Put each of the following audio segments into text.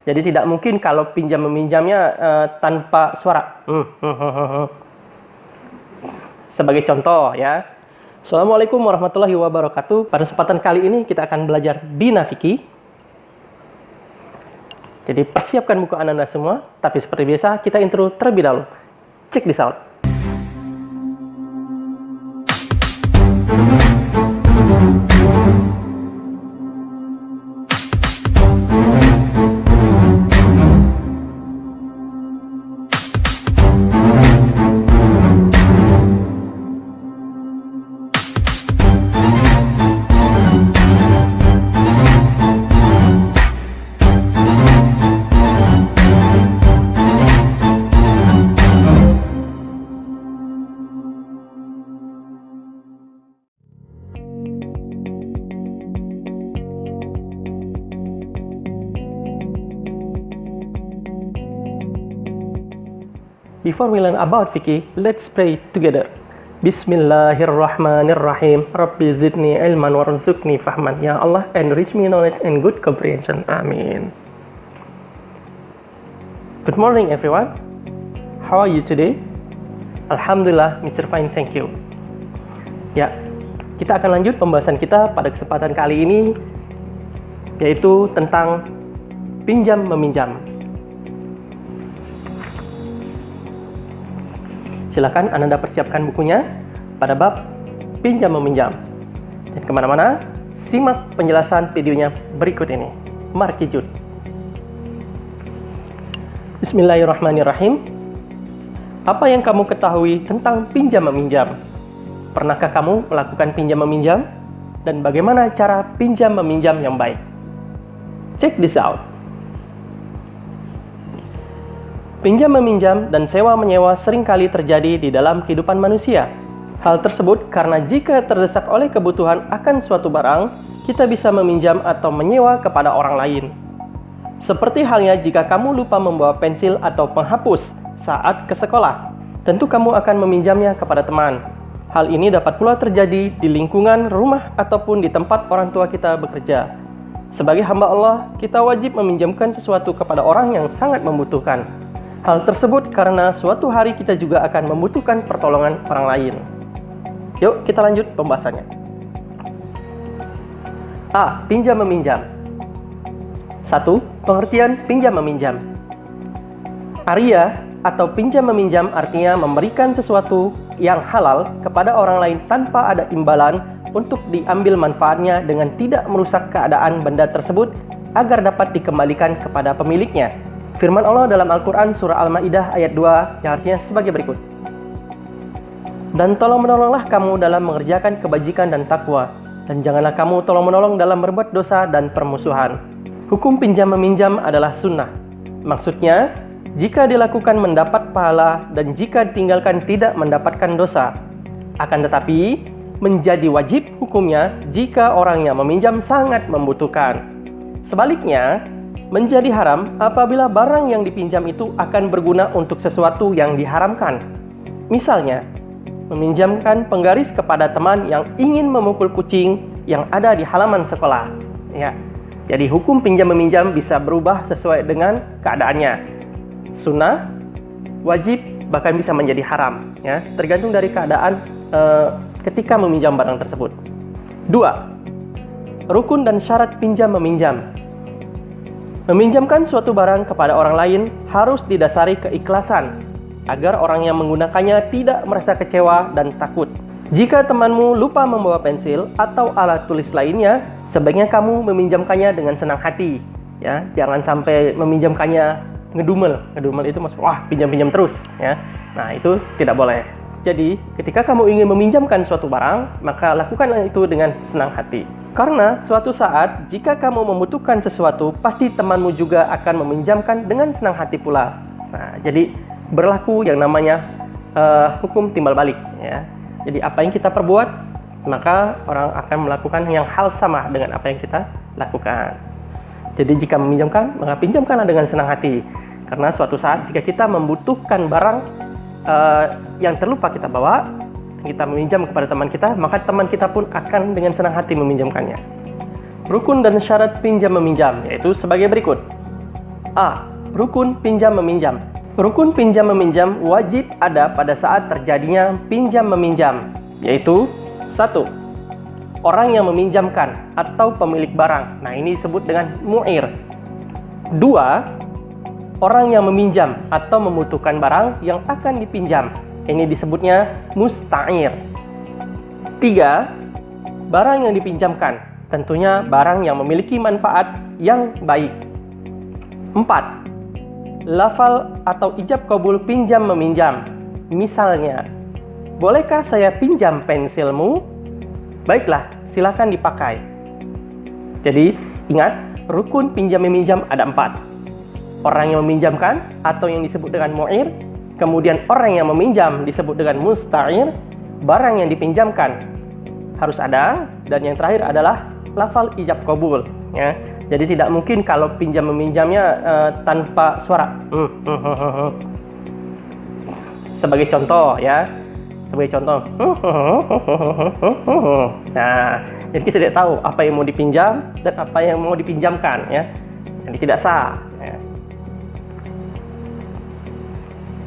Jadi tidak mungkin kalau pinjam meminjamnya tanpa suara. Sebagai contoh ya. Assalamualaikum warahmatullahi wabarakatuh. Pada kesempatan kali ini kita akan belajar Bina Fikih. Jadi persiapkan buku Anda semua. Tapi seperti biasa kita intro terlebih dahulu. Check this out. Before we learn about fikih, let's pray together. Bismillahirrahmanirrahim. Rabbi zidni ilman warzuqni fahman. Ya Allah, enrich me knowledge and good comprehension. Amin. Good morning everyone. How are you today? Alhamdulillah, Mr. Fine, thank you. Ya, kita akan lanjut pembahasan kita pada kesempatan kali ini, yaitu tentang pinjam meminjam. Silakan Anda persiapkan bukunya pada bab pinjam meminjam. Dan kemana-mana, simak penjelasan videonya berikut ini. Markijut. Bismillahirrahmanirrahim. Apa yang kamu ketahui tentang pinjam meminjam? Pernahkah kamu melakukan pinjam meminjam? Dan bagaimana cara pinjam meminjam yang baik? Check this out. Pinjam meminjam dan sewa menyewa seringkali terjadi di dalam kehidupan manusia. Hal tersebut karena jika terdesak oleh kebutuhan akan suatu barang, kita bisa meminjam atau menyewa kepada orang lain. Seperti halnya jika kamu lupa membawa pensil atau penghapus saat ke sekolah, tentu kamu akan meminjamnya kepada teman. Hal ini dapat pula terjadi di lingkungan rumah ataupun di tempat orang tua kita bekerja. Sebagai hamba Allah, kita wajib meminjamkan sesuatu kepada orang yang sangat membutuhkan. Hal tersebut karena suatu hari kita juga akan membutuhkan pertolongan orang lain. Yuk kita lanjut pembahasannya. A. Pinjam meminjam. 1. Pengertian pinjam meminjam. Arya atau pinjam meminjam artinya memberikan sesuatu yang halal kepada orang lain tanpa ada imbalan untuk diambil manfaatnya dengan tidak merusak keadaan benda tersebut agar dapat dikembalikan kepada pemiliknya. Firman Allah dalam Al-Quran surah Al-Ma'idah ayat 2 yang artinya sebagai berikut. Dan tolong-menolonglah kamu dalam mengerjakan kebajikan dan takwa, dan janganlah kamu tolong-menolong dalam berbuat dosa dan permusuhan. Hukum pinjam meminjam adalah sunnah. Maksudnya, jika dilakukan mendapat pahala dan jika ditinggalkan tidak mendapatkan dosa. Akan tetapi, menjadi wajib hukumnya jika orang yang meminjam sangat membutuhkan. Sebaliknya, menjadi haram apabila barang yang dipinjam itu akan berguna untuk sesuatu yang diharamkan. Misalnya, meminjamkan penggaris kepada teman yang ingin memukul kucing yang ada di halaman sekolah. Ya, jadi hukum pinjam meminjam bisa berubah sesuai dengan keadaannya. Sunnah, wajib, bahkan bisa menjadi haram. Ya, tergantung dari keadaan ketika meminjam barang tersebut. 2. Rukun dan syarat pinjam meminjam. Meminjamkan suatu barang kepada orang lain harus didasari keikhlasan, agar orang yang menggunakannya tidak merasa kecewa dan takut. Jika temanmu lupa membawa pensil atau alat tulis lainnya, sebaiknya kamu meminjamkannya dengan senang hati. Ya, jangan sampai meminjamkannya ngedumel. Ngedumel itu maksud, wah pinjam-pinjam terus. Ya, nah itu tidak boleh. Jadi, ketika kamu ingin meminjamkan suatu barang, maka lakukanlah itu dengan senang hati. Karena suatu saat, jika kamu membutuhkan sesuatu, pasti temanmu juga akan meminjamkan dengan senang hati pula. Nah, jadi berlaku yang namanya hukum timbal balik. Ya. Jadi apa yang kita perbuat, maka orang akan melakukan yang hal sama dengan apa yang kita lakukan. Jadi jika meminjamkan, maka pinjamkanlah dengan senang hati. Karena suatu saat jika kita membutuhkan barang yang terlupa kita bawa, kita meminjam kepada teman kita, maka teman kita pun akan dengan senang hati meminjamkannya. Rukun dan syarat pinjam meminjam yaitu sebagai berikut. A. Rukun pinjam-meminjam. Rukun pinjam-meminjam wajib ada pada saat terjadinya pinjam-meminjam, yaitu 1. Orang yang meminjamkan atau pemilik barang. Nah, ini disebut dengan mu'ir. 2. Orang yang meminjam atau membutuhkan barang yang akan dipinjam. Ini disebutnya musta'ir. 3. Barang yang dipinjamkan. Tentunya barang yang memiliki manfaat yang baik. 4. Lafal atau ijab qabul pinjam-meminjam. Misalnya, bolehkah saya pinjam pensilmu? Baiklah, silakan dipakai. Jadi, ingat, rukun pinjam-meminjam ada 4. Orang yang meminjamkan atau yang disebut dengan mu'ir, kemudian orang yang meminjam disebut dengan musta'ir, barang yang dipinjamkan harus ada, dan yang terakhir adalah lafal ijab qabul, ya. Jadi tidak mungkin kalau pinjam-meminjamnya tanpa suara. Sebagai contoh, ya. Sebagai contoh. Nah, jadi kita tidak tahu apa yang mau dipinjam dan apa yang mau dipinjamkan, ya. Jadi tidak sah, ya.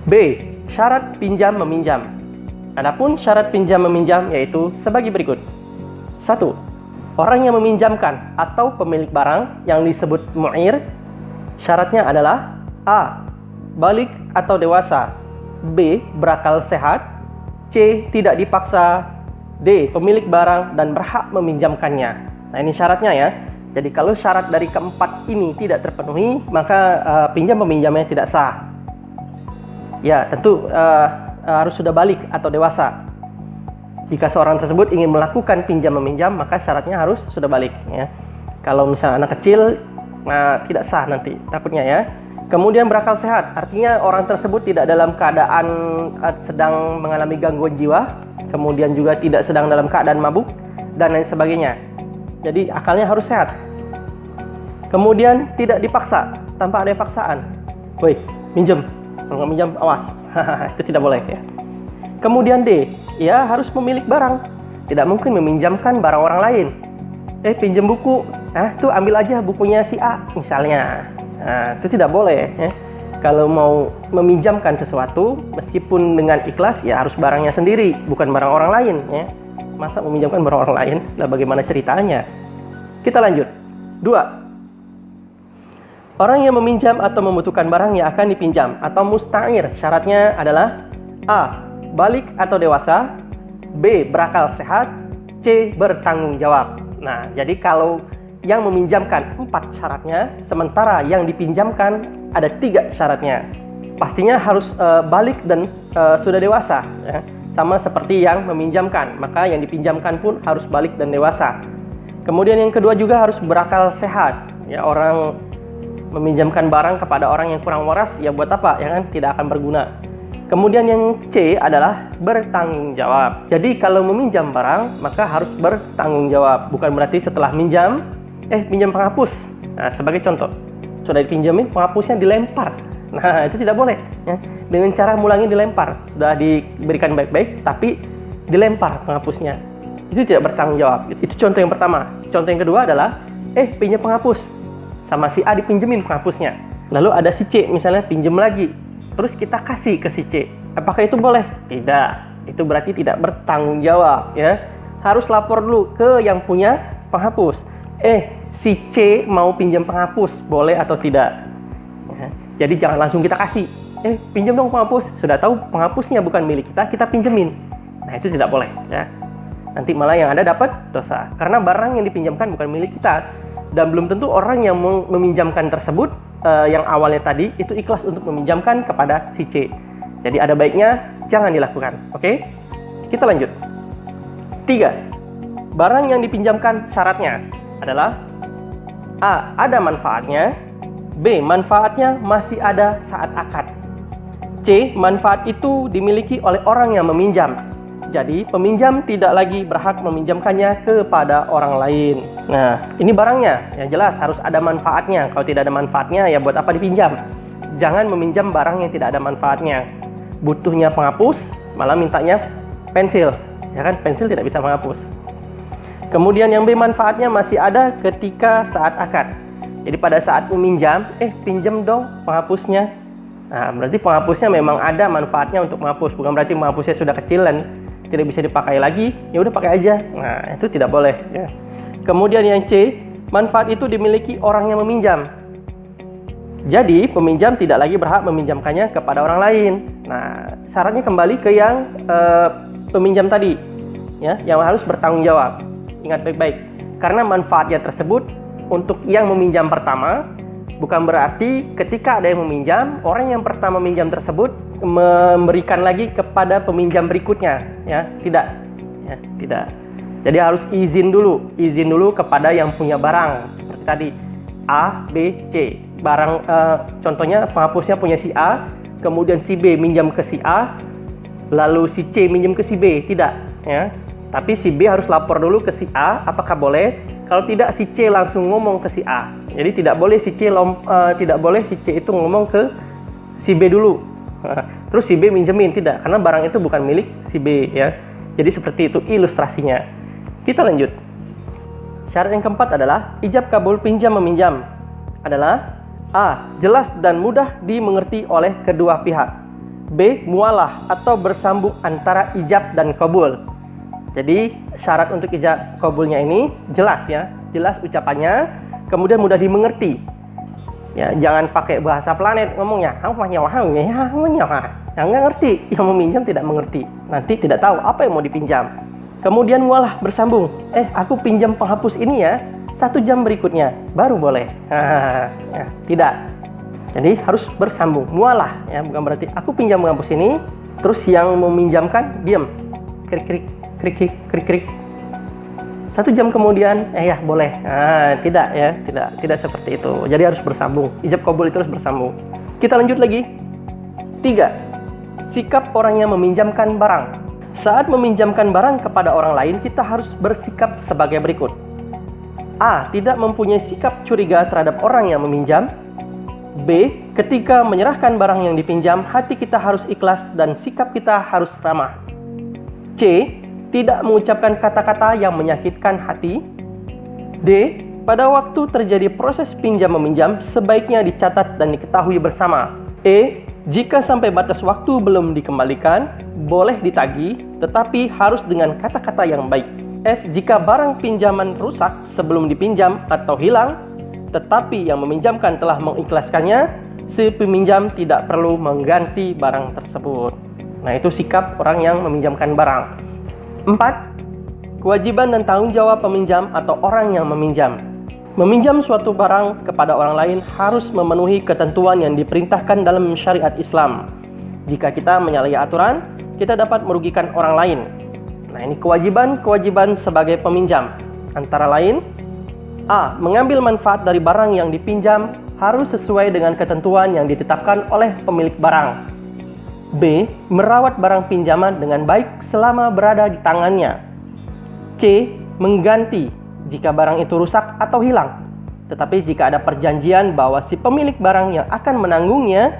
B. Syarat pinjam-meminjam. Adapun syarat pinjam-meminjam yaitu sebagai berikut. 1. Orang yang meminjamkan atau pemilik barang yang disebut mu'ir, syaratnya adalah A. Balik atau dewasa, B. Berakal sehat, C. Tidak dipaksa, D. Pemilik barang dan berhak meminjamkannya. Nah, ini syaratnya, ya. Jadi kalau syarat dari keempat ini tidak terpenuhi, maka pinjam-meminjamnya tidak sah. Ya, tentu harus sudah balik atau dewasa. Jika seorang tersebut ingin melakukan pinjam-meminjam, maka syaratnya harus sudah balik, ya. Kalau misalnya anak kecil, tidak sah nanti takutnya, ya. Kemudian berakal sehat, artinya orang tersebut tidak dalam keadaan sedang mengalami gangguan jiwa, kemudian juga tidak sedang dalam keadaan mabuk, dan lain sebagainya. Jadi akalnya harus sehat. Kemudian tidak dipaksa, tanpa ada paksaan. Woi, minjem, kalau nggak minjam, awas. Itu tidak boleh, ya. Kemudian D, ia harus memiliki barang. Tidak mungkin meminjamkan barang orang lain. Pinjam buku, tuh ambil aja bukunya si A misalnya. Nah, itu tidak boleh, ya. Kalau mau meminjamkan sesuatu, meskipun dengan ikhlas, ya harus barangnya sendiri, bukan barang orang lain, ya. Masa meminjamkan barang orang lain? Nah, bagaimana ceritanya? Kita lanjut. 2. Orang yang meminjam atau membutuhkan barang yang akan dipinjam atau musta'ir, syaratnya adalah A. Balik atau dewasa, B. Berakal sehat, C. Bertanggung jawab. Nah, jadi kalau yang meminjamkan 4 syaratnya, sementara yang dipinjamkan ada 3 syaratnya. Pastinya harus balik dan sudah dewasa, ya. Sama seperti yang meminjamkan, maka yang dipinjamkan pun harus balik dan dewasa. Kemudian yang kedua juga harus berakal sehat. Ya, orang meminjamkan barang kepada orang yang kurang waras, ya buat apa? Ya kan, tidak akan berguna. Kemudian yang C adalah bertanggung jawab. Jadi kalau meminjam barang, maka harus bertanggung jawab. Bukan berarti setelah minjam, pinjam penghapus. Nah, sebagai contoh, sudah dipinjamin, penghapusnya dilempar. Nah, itu tidak boleh, ya. Dengan cara mulangnya dilempar. Sudah diberikan baik-baik, tapi dilempar penghapusnya. Itu tidak bertanggung jawab. Itu contoh yang pertama. Contoh yang kedua adalah, pinjam penghapus. Sama si A dipinjemin penghapusnya. Lalu ada si C misalnya pinjam lagi. Terus kita kasih ke si C. Apakah itu boleh? Tidak. Itu berarti tidak bertanggung jawab, ya. Harus lapor dulu ke yang punya penghapus. Si C mau pinjam penghapus, boleh atau tidak? Ya. Jadi jangan langsung kita kasih. Pinjam dong penghapus. Sudah tahu penghapusnya bukan milik kita, kita pinjemin. Nah, itu tidak boleh, ya. Nanti malah yang ada dapat dosa. Karena barang yang dipinjamkan bukan milik kita. Dan belum tentu orang yang meminjamkan tersebut yang awalnya tadi itu ikhlas untuk meminjamkan kepada si C. Jadi ada baiknya jangan dilakukan. Oke? Kita lanjut. 3. Barang yang dipinjamkan syaratnya adalah A. Ada manfaatnya, B. Manfaatnya masih ada saat akad, C. Manfaat itu dimiliki oleh orang yang meminjam. Jadi peminjam tidak lagi berhak meminjamkannya kepada orang lain. Nah, ini barangnya, ya jelas harus ada manfaatnya. Kalau tidak ada manfaatnya, ya buat apa dipinjam? Jangan meminjam barang yang tidak ada manfaatnya. Butuhnya penghapus, malah mintanya pensil. Ya kan, pensil tidak bisa menghapus. Kemudian yang B, manfaatnya masih ada ketika saat akad. Jadi pada saat meminjam, pinjam dong penghapusnya. Nah, berarti penghapusnya memang ada manfaatnya untuk menghapus, bukan berarti menghapusnya sudah kecil dan tidak bisa dipakai lagi, ya udah pakai aja. Nah, itu tidak boleh ya. Kemudian yang C, manfaat itu dimiliki orang yang meminjam. Jadi, peminjam tidak lagi berhak meminjamkannya kepada orang lain. Nah, syaratnya kembali ke yang peminjam tadi, ya, yang harus bertanggung jawab. Ingat baik-baik, karena manfaatnya tersebut untuk yang meminjam pertama, bukan berarti ketika ada yang meminjam, orang yang pertama meminjam tersebut memberikan lagi kepada peminjam berikutnya, ya, tidak, ya, tidak. Jadi harus izin dulu kepada yang punya barang, seperti tadi A, B, C. Barang contohnya penghapusnya punya si A, kemudian si B minjam ke si A, lalu si C minjam ke si B, tidak, ya. Tapi si B harus lapor dulu ke si A, apakah boleh? Kalau tidak, si C langsung ngomong ke si A. Jadi tidak boleh si C itu ngomong ke si B dulu. Terus si B minjemin, tidak, karena barang itu bukan milik si B, ya. Jadi seperti itu ilustrasinya. Kita lanjut. Syarat yang keempat adalah ijab kabul pinjam meminjam adalah A. Jelas dan mudah dimengerti oleh kedua pihak. B. Mualah atau bersambung antara ijab dan kabul. Jadi syarat untuk ijab kabulnya ini jelas, ya, jelas ucapannya, kemudian mudah dimengerti. Ya, jangan pakai bahasa planet ngomongnya. Yang nggak ngerti, yang meminjam tidak mengerti. Nanti tidak tahu apa yang mau dipinjam. Kemudian mualah bersambung. Aku pinjam penghapus ini ya, 1 jam berikutnya baru boleh. Ya, tidak. Jadi harus bersambung. Mualah, ya, bukan berarti aku pinjam penghapus ini, terus yang meminjamkan diam, krik. 1 jam kemudian, ya boleh. Tidak, ya, tidak seperti itu. Jadi harus bersambung. Ijab kabul itu harus bersambung. Kita lanjut lagi. 3. Sikap orang yang meminjamkan barang. Saat meminjamkan barang kepada orang lain, kita harus bersikap sebagai berikut. A. Tidak mempunyai sikap curiga terhadap orang yang meminjam. B. Ketika menyerahkan barang yang dipinjam, hati kita harus ikhlas dan sikap kita harus ramah. C. Tidak mengucapkan kata-kata yang menyakitkan hati. D. Pada waktu terjadi proses pinjam-meminjam, sebaiknya dicatat dan diketahui bersama. E. Jika sampai batas waktu belum dikembalikan, boleh ditagih, tetapi harus dengan kata-kata yang baik. F. Jika barang pinjaman rusak sebelum dipinjam atau hilang, tetapi yang meminjamkan telah mengikhlaskannya, si peminjam tidak perlu mengganti barang tersebut. Nah, itu sikap orang yang meminjamkan barang. 4. Kewajiban dan tanggung jawab peminjam atau orang yang meminjam. Meminjam suatu barang kepada orang lain harus memenuhi ketentuan yang diperintahkan dalam syariat Islam. Jika kita menyalahi aturan, kita dapat merugikan orang lain. Nah, ini kewajiban sebagai peminjam. Antara lain, A. Mengambil manfaat dari barang yang dipinjam harus sesuai dengan ketentuan yang ditetapkan oleh pemilik barang. B. Merawat barang pinjaman dengan baik selama berada di tangannya. C. Mengganti jika barang itu rusak atau hilang. Tetapi jika ada perjanjian bahwa si pemilik barang yang akan menanggungnya,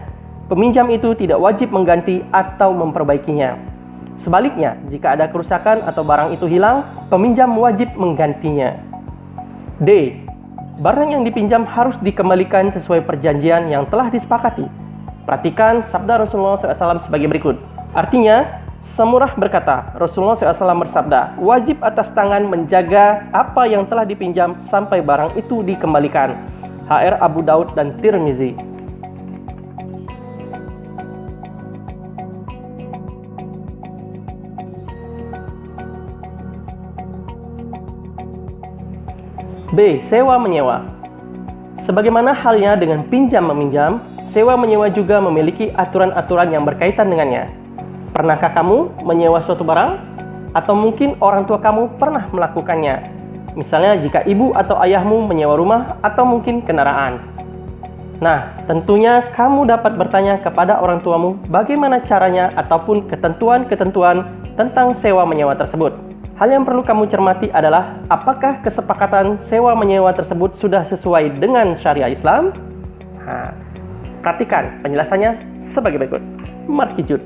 peminjam itu tidak wajib mengganti atau memperbaikinya. Sebaliknya, jika ada kerusakan atau barang itu hilang, peminjam wajib menggantinya. D. Barang yang dipinjam harus dikembalikan sesuai perjanjian yang telah disepakati. Perhatikan sabda Rasulullah SAW sebagai berikut. Artinya, Samurah berkata, Rasulullah SAW bersabda, wajib atas tangan menjaga apa yang telah dipinjam sampai barang itu dikembalikan. HR Abu Daud dan Tirmizi. B. Sewa menyewa. Sebagaimana halnya dengan pinjam meminjam, sewa menyewa juga memiliki aturan-aturan yang berkaitan dengannya. Pernahkah kamu menyewa suatu barang? Atau mungkin orang tua kamu pernah melakukannya? Misalnya jika ibu atau ayahmu menyewa rumah atau mungkin kendaraan. Nah, tentunya kamu dapat bertanya kepada orang tuamu bagaimana caranya ataupun ketentuan-ketentuan tentang sewa menyewa tersebut. Hal yang perlu kamu cermati adalah apakah kesepakatan sewa menyewa tersebut sudah sesuai dengan syariah Islam? Nah, perhatikan penjelasannya sebagai berikut. Markijud.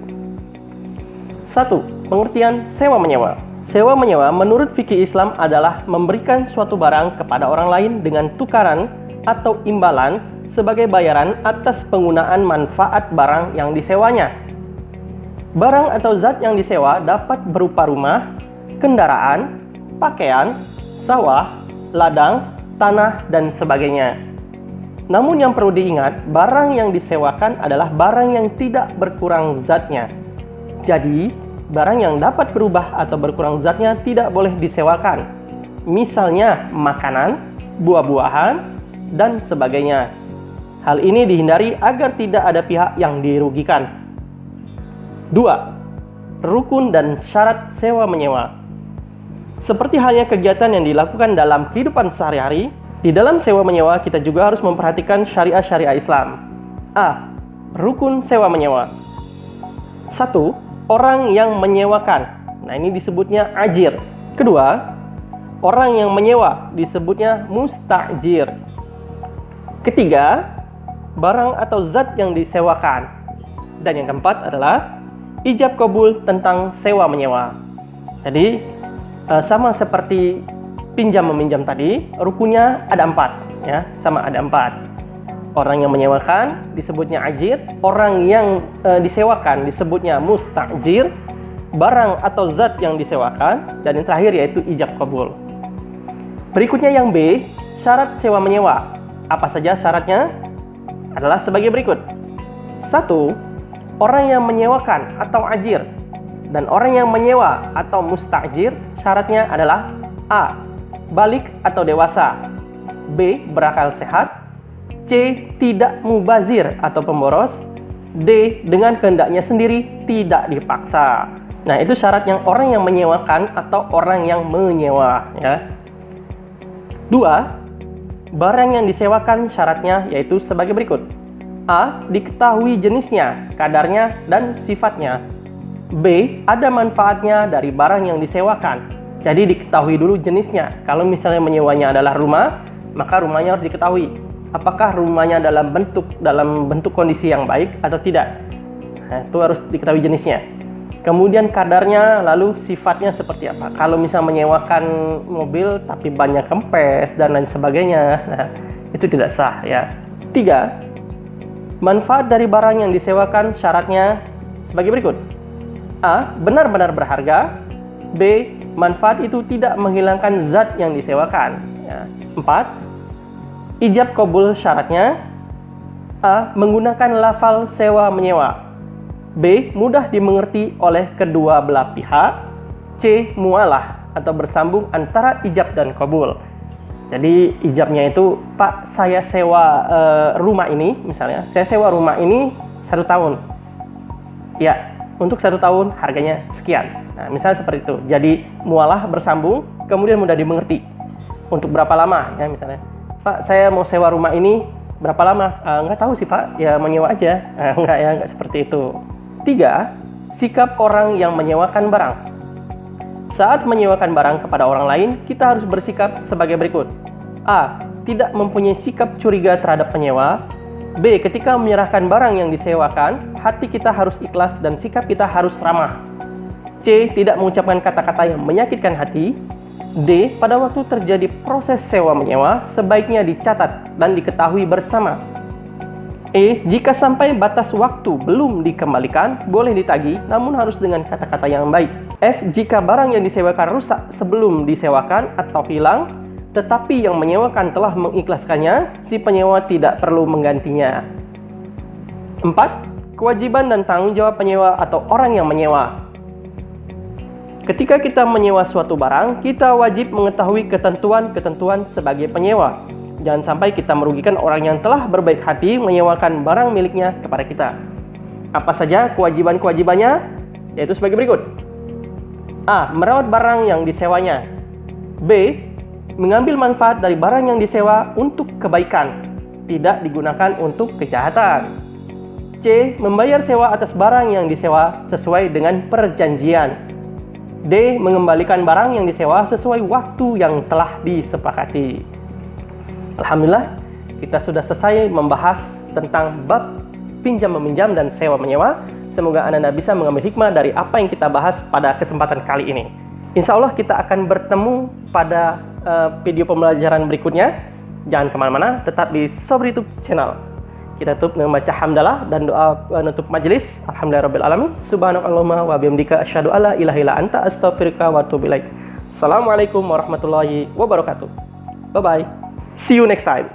1. Pengertian sewa menyewa. Sewa menyewa menurut fikih Islam adalah memberikan suatu barang kepada orang lain dengan tukaran atau imbalan sebagai bayaran atas penggunaan manfaat barang yang disewanya. Barang atau zat yang disewa dapat berupa rumah, kendaraan, pakaian, sawah, ladang, tanah, dan sebagainya. Namun yang perlu diingat, barang yang disewakan adalah barang yang tidak berkurang zatnya. Jadi, barang yang dapat berubah atau berkurang zatnya tidak boleh disewakan. Misalnya makanan, buah-buahan, dan sebagainya. Hal ini dihindari agar tidak ada pihak yang dirugikan. 2. Rukun dan syarat sewa-menyewa. Seperti halnya kegiatan yang dilakukan dalam kehidupan sehari-hari, di dalam sewa-menyewa kita juga harus memperhatikan syariah-syariah Islam. A. Rukun sewa-menyewa. 1. Orang yang menyewakan. Nah, ini disebutnya ajir. Kedua, orang yang menyewa disebutnya mustajir. Ketiga, barang atau zat yang disewakan. Dan yang keempat adalah ijab kabul tentang sewa-menyewa. Jadi, sama seperti pinjam-meminjam tadi, rukunnya ada 4, ya, sama ada 4. Orang yang menyewakan disebutnya ajir, orang yang disewakan disebutnya mustajir, barang atau zat yang disewakan, dan yang terakhir yaitu ijab kabul. Berikutnya yang B, syarat sewa-menyewa. Apa saja syaratnya? Adalah sebagai berikut. 1. Orang yang menyewakan atau ajir dan orang yang menyewa atau mustajir, syaratnya adalah A. Balik atau dewasa, B. Berakal sehat, C. Tidak mubazir atau pemboros, D. Dengan kehendaknya sendiri, tidak dipaksa. Nah, itu syarat yang orang yang menyewakan atau orang yang menyewa, ya. 2. Barang yang disewakan syaratnya yaitu sebagai berikut. A. Diketahui jenisnya, kadarnya, dan sifatnya. B. Ada manfaatnya dari barang yang disewakan. Jadi diketahui dulu jenisnya. Kalau misalnya menyewanya adalah rumah, maka rumahnya harus diketahui. Apakah rumahnya dalam bentuk kondisi yang baik atau tidak. Nah, itu harus diketahui jenisnya. Kemudian kadarnya, lalu sifatnya seperti apa. Kalau misalnya menyewakan mobil tapi banyak kempes dan lain sebagainya, nah, itu tidak sah, ya. 3. Manfaat dari barang yang disewakan syaratnya sebagai berikut. A. Benar-benar berharga. B. Manfaat itu tidak menghilangkan zat yang disewakan. 4. Ijab kabul syaratnya. A. Menggunakan lafal sewa-menyewa. B. Mudah dimengerti oleh kedua belah pihak. C. Mualah atau bersambung antara ijab dan kabul. Jadi ijabnya itu, Pak, saya sewa rumah ini, misalnya, saya sewa rumah ini 1 tahun. Ya, untuk 1 tahun harganya sekian. Nah, misalnya seperti itu. Jadi mualah bersambung, kemudian mudah dimengerti. Untuk berapa lama, ya, misalnya, Pak, saya mau sewa rumah ini berapa lama? Nggak tahu sih, Pak, ya menyewa aja. Nggak seperti itu. 3. Sikap orang yang menyewakan barang. Saat menyewakan barang kepada orang lain, kita harus bersikap sebagai berikut. A. Tidak mempunyai sikap curiga terhadap penyewa. B. Ketika menyerahkan barang yang disewakan, hati kita harus ikhlas dan sikap kita harus ramah. C. Tidak mengucapkan kata-kata yang menyakitkan hati. D. Pada waktu terjadi proses sewa-menyewa, sebaiknya dicatat dan diketahui bersama. E. Jika sampai batas waktu belum dikembalikan, boleh ditagih, namun harus dengan kata-kata yang baik. F. Jika barang yang disewakan rusak sebelum disewakan atau hilang, tetapi yang menyewakan telah mengikhlaskannya, si penyewa tidak perlu menggantinya. 4. Kewajiban dan tanggung jawab penyewa atau orang yang menyewa. Ketika kita menyewa suatu barang, kita wajib mengetahui ketentuan-ketentuan sebagai penyewa. Jangan sampai kita merugikan orang yang telah berbaik hati menyewakan barang miliknya kepada kita. Apa saja kewajiban-kewajibannya? Yaitu sebagai berikut. A. Merawat barang yang disewanya. B. Mengambil manfaat dari barang yang disewa untuk kebaikan, tidak digunakan untuk kejahatan. C. Membayar sewa atas barang yang disewa sesuai dengan perjanjian. D. Mengembalikan barang yang disewa sesuai waktu yang telah disepakati. Alhamdulillah, kita sudah selesai membahas tentang bab pinjam-meminjam dan sewa-menyewa. Semoga Anda bisa mengambil hikmah dari apa yang kita bahas pada kesempatan kali ini. Insya Allah kita akan bertemu pada video pembelajaran berikutnya. Jangan kemana-mana, tetap di Sobri YouTube channel. Kita tutup dengan baca hamdalah dan doa penutup majelis. Alhamdulillahirabbil alamin. Subhanakallahumma wa bihamdika asyhadu alla ilaha illa anta astaghfiruka wa atubu ilaik. Assalamualaikum warahmatullahi wabarakatuh. Bye bye. See you next time.